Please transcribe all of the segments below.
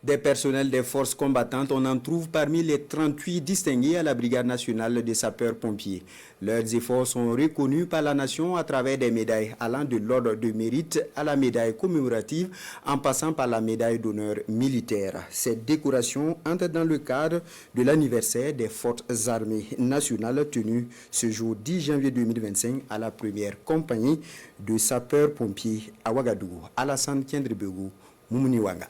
Des personnels des forces combattantes, on en trouve parmi les 38 distingués à la Brigade nationale des sapeurs-pompiers. Leurs efforts sont reconnus par la nation à travers des médailles allant de l'ordre de mérite à la médaille commémorative en passant par la médaille d'honneur militaire. Cette décoration entre dans le cadre de l'anniversaire des forces armées nationales tenu ce jour 10 janvier 2025 à la première compagnie de sapeurs-pompiers à Ouagadougou. Alassane Kendribego, Moumouniwanga.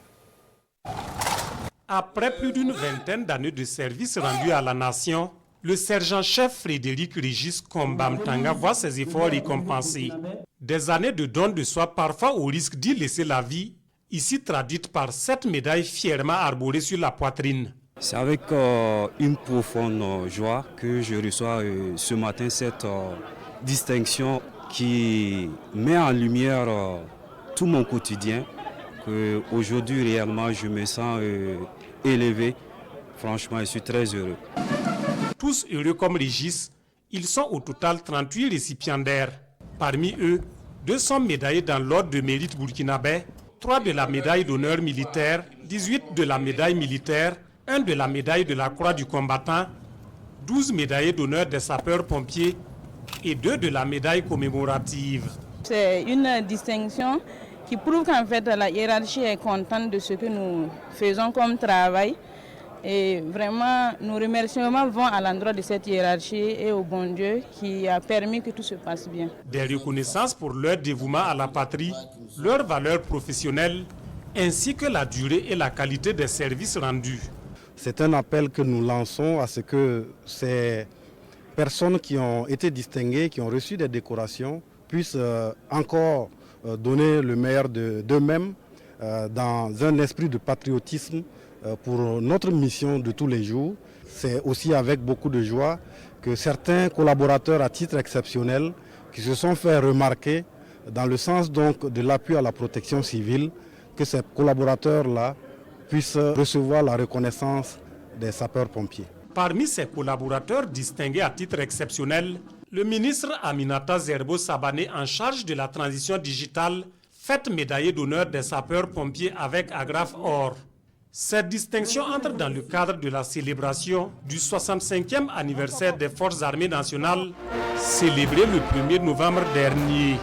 Après plus d'une vingtaine d'années de service rendu à la nation, le sergent-chef Frédéric Régis Kombamtanga voit ses efforts récompensés. Des années de don de soi, parfois au risque d'y laisser la vie, ici traduite par 7 médailles fièrement arborées sur la poitrine. C'est avec une profonde joie que je reçois ce matin cette distinction qui met en lumière tout mon quotidien. Aujourd'hui, réellement, je me sens élevé. Franchement, je suis très heureux. Tous heureux comme Régis, ils sont au total 38 récipiendaires. Parmi eux, 200 médaillés dans l'ordre de mérite burkinabé, 3 de la médaille d'honneur militaire, 18 de la médaille militaire, 1 de la médaille de la croix du combattant, 12 médaillés d'honneur des sapeurs-pompiers et 2 de la médaille commémorative. C'est une distinction qui prouve qu'en fait la hiérarchie est contente de ce que nous faisons comme travail. Et vraiment, nos remerciements vont à l'endroit de cette hiérarchie et au bon Dieu qui a permis que tout se passe bien. Des reconnaissances pour leur dévouement à la patrie, leurs valeurs professionnelles, ainsi que la durée et la qualité des services rendus. C'est un appel que nous lançons à ce que ces personnes qui ont été distinguées, qui ont reçu des décorations, puissent encore donner le meilleur d'eux-mêmes dans un esprit de patriotisme pour notre mission de tous les jours. C'est aussi avec beaucoup de joie que certains collaborateurs à titre exceptionnel qui se sont fait remarquer dans le sens donc de l'appui à la protection civile, que ces collaborateurs-là puissent recevoir la reconnaissance des sapeurs-pompiers. Parmi ces collaborateurs distingués à titre exceptionnel, le ministre Aminata Zerbo Sabané en charge de la transition digitale, fait médaillé d'honneur des sapeurs-pompiers avec agrafe or. Cette distinction entre dans le cadre de la célébration du 65e anniversaire des Forces armées nationales, célébré le 1er novembre dernier.